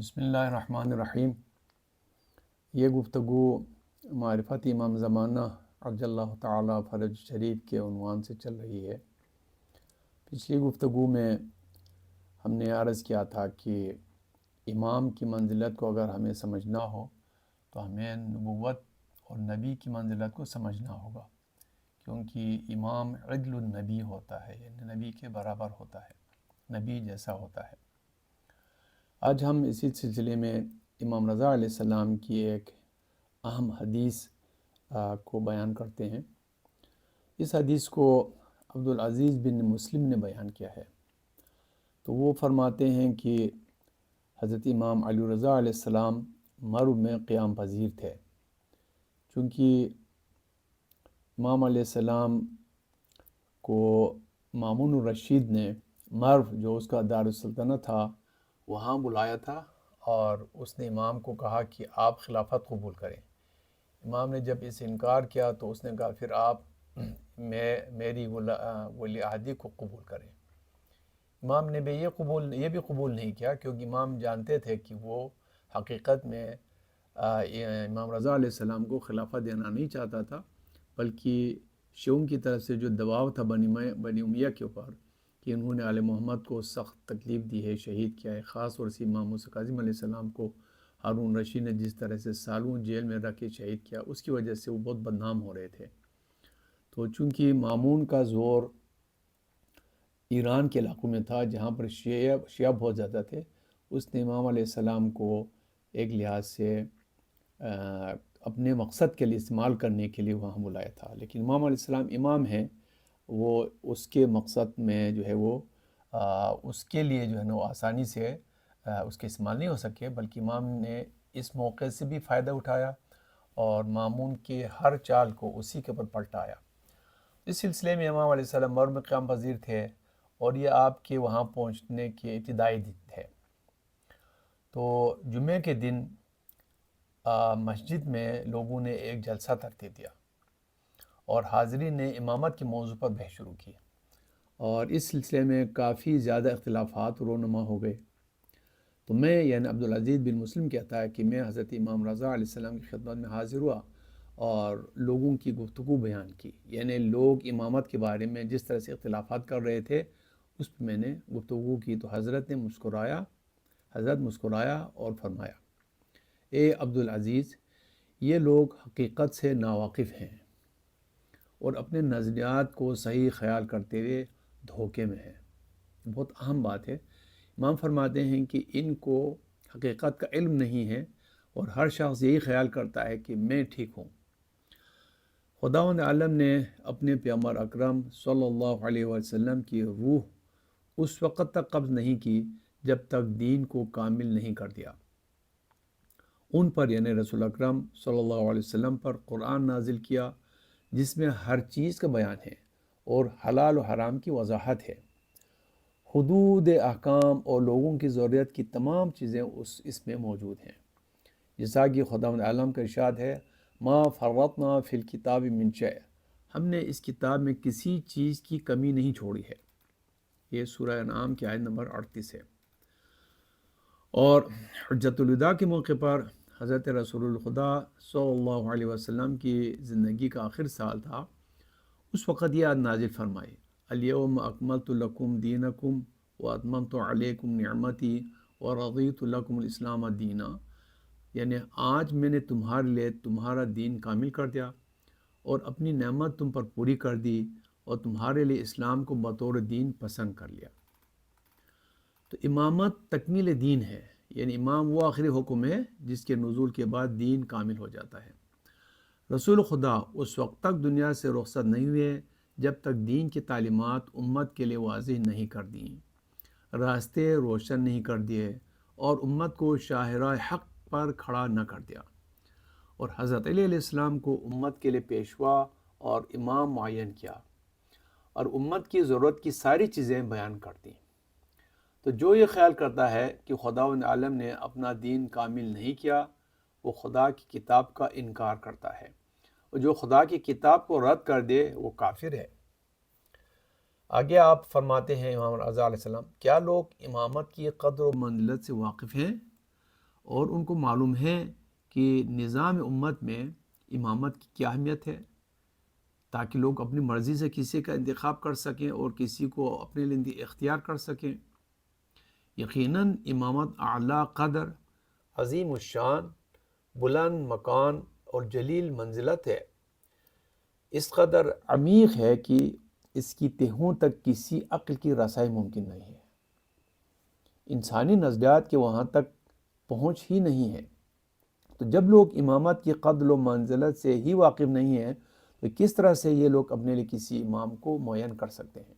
بسم اللہ الرحمن الرحیم۔ یہ گفتگو معرفت امام زمانہ عجل اللہ تعالیٰ فرج شریف کے عنوان سے چل رہی ہے۔ پچھلی گفتگو میں ہم نے عرض کیا تھا کہ امام کی منزلت کو اگر ہمیں سمجھنا ہو تو ہمیں نبوت اور نبی کی منزلت کو سمجھنا ہوگا، کیونکہ امام عدل النبی ہوتا ہے، یعنی نبی کے برابر ہوتا ہے، نبی جیسا ہوتا ہے۔ آج ہم اسی سلسلے میں امام رضا علیہ السلام کی ایک اہم حدیث کو بیان کرتے ہیں۔ اس حدیث کو عبدالعزیز بن مسلم نے بیان کیا ہے۔ تو وہ فرماتے ہیں کہ حضرت امام علی رضا علیہ السلام مرو میں قیام پذیر تھے، چونکہ امام علیہ السلام کو مامون الرشید نے مرو جو اس کا دارالسلطنت تھا وہاں بلایا تھا، اور اس نے امام کو کہا کہ آپ خلافت قبول کریں۔ امام نے جب اس انکار کیا تو اس نے کہا پھر آپ میری ولی عہدی کو قبول کریں۔ امام نے بھی یہ بھی قبول نہیں کیا، کیونکہ امام جانتے تھے کہ وہ حقیقت میں امام رضا علیہ السلام کو خلافت دینا نہیں چاہتا تھا، بلکہ شیعوں کی طرف سے جو دباؤ تھا بنی امیہ کے اوپر کہ انہوں نے آل محمد کو سخت تکلیف دی ہے، شہید کیا ہے، خاص طور سے امام موسیٰ کاظم علیہ السلام کو ہارون رشید نے جس طرح سے سالوں جیل میں رکھ کے شہید کیا، اس کی وجہ سے وہ بہت بدنام ہو رہے تھے۔ تو چونکہ مامون کا زور ایران کے علاقوں میں تھا جہاں پر شیعہ بہت زیادہ تھے، اس نے امام علیہ السلام کو ایک لحاظ سے اپنے مقصد کے لیے استعمال کرنے کے لیے وہاں بلایا تھا، لیکن امام علیہ السلام امام ہیں، وہ اس کے مقصد میں جو ہے وہ اس کے لیے جو ہے نا وہ آسانی سے اس کے استعمال نہیں ہو سکے، بلکہ امام نے اس موقع سے بھی فائدہ اٹھایا اور مامون کے ہر چال کو اسی کے اوپر پلٹایا۔ اس سلسلے میں امام علیہ السلام مرو میں قیام پذیر تھے، اور یہ آپ کے وہاں پہنچنے کے ابتدائی دن تھے۔ تو جمعے کے دن مسجد میں لوگوں نے ایک جلسہ ترتیب دیا اور حاضرین نے امامت کے موضوع پر بحث شروع کی، اور اس سلسلے میں کافی زیادہ اختلافات رونما ہو گئے۔ تو میں یعنی عبدالعزیز بن مسلم کہتا ہے کہ میں حضرت امام رضا علیہ السلام کی خدمت میں حاضر ہوا اور لوگوں کی گفتگو بیان کی، یعنی لوگ امامت کے بارے میں جس طرح سے اختلافات کر رہے تھے اس پہ میں نے گفتگو کی۔ تو حضرت مسکرایا اور فرمایا، اے عبدالعزیز، یہ لوگ حقیقت سے ناواقف ہیں اور اپنے نظریات کو صحیح خیال کرتے ہوئے دھوکے میں ہیں۔ بہت اہم بات ہے۔ امام فرماتے ہیں کہ ان کو حقیقت کا علم نہیں ہے اور ہر شخص یہی خیال کرتا ہے کہ میں ٹھیک ہوں۔ خداوند عالم نے اپنے پیغمبر اکرم صلی اللہ علیہ وسلم کی روح اس وقت تک قبض نہیں کی جب تک دین کو کامل نہیں کر دیا۔ ان پر یعنی رسول اکرم صلی اللہ علیہ وسلم پر قرآن نازل کیا جس میں ہر چیز کا بیان ہے اور حلال و حرام کی وضاحت ہے، حدود احکام اور لوگوں کی ضرورت کی تمام چیزیں اس میں موجود ہیں، جیسا کہ خداوند عالم کا ارشاد ہے، ما فرطنا فی الکتاب من شیء، ہم نے اس کتاب میں کسی چیز کی کمی نہیں چھوڑی ہے۔ یہ سورہ انعام کی آیت نمبر 38 ہے۔ اور حجۃ الوداع کے موقع پر حضرت رسول الخدا صلی اللہ علیہ وسلم کی زندگی کا آخر سال تھا، اس وقت یہ آیت نازل فرمائی، الیوم اکملت لکم دینکم واتممت علیکم نعمتی ورضیت لکم الاسلام دینا، یعنی آج میں نے تمہارے لیے تمہارا دین کامل کر دیا اور اپنی نعمت تم پر پوری کر دی اور تمہارے لیے اسلام کو بطور دین پسند کر لیا۔ تو امامت تکمیل دین ہے، یعنی امام وہ آخری حکم ہے جس کے نزول کے بعد دین کامل ہو جاتا ہے۔ رسول خدا اس وقت تک دنیا سے رخصت نہیں ہوئے جب تک دین کی تعلیمات امت کے لیے واضح نہیں کر دیں، راستے روشن نہیں کر دیے اور امت کو شاہراہ حق پر کھڑا نہ کر دیا، اور حضرت علی علیہ السلام کو امت کے لیے پیشوا اور امام معین کیا اور امت کی ضرورت کی ساری چیزیں بیان کر دیں۔ تو جو یہ خیال کرتا ہے کہ خداوند عالم نے اپنا دین کامل نہیں کیا، وہ خدا کی کتاب کا انکار کرتا ہے، اور جو خدا کی کتاب کو رد کر دے وہ کافر ہے۔ آگے آپ فرماتے ہیں امام رضا علیہ السلام، کیا لوگ امامت کی قدر و منزلت سے واقف ہیں؟ اور ان کو معلوم ہے کہ نظام امت میں امامت کی کیا اہمیت ہے، تاکہ لوگ اپنی مرضی سے کسی کا انتخاب کر سکیں اور کسی کو اپنے لیے اختیار کر سکیں۔ یقیناً امامت اعلیٰ قدر، عظیم الشان، بلند مکان اور جلیل منزلت ہے، اس قدر عمیق ہے کہ اس کی تہوں تک کسی عقل کی رسائی ممکن نہیں ہے، انسانی نظریات کے وہاں تک پہنچ ہی نہیں ہے۔ تو جب لوگ امامت کی قدر و منزلت سے ہی واقف نہیں ہیں تو کس طرح سے یہ لوگ اپنے لیے کسی امام کو معین کر سکتے ہیں؟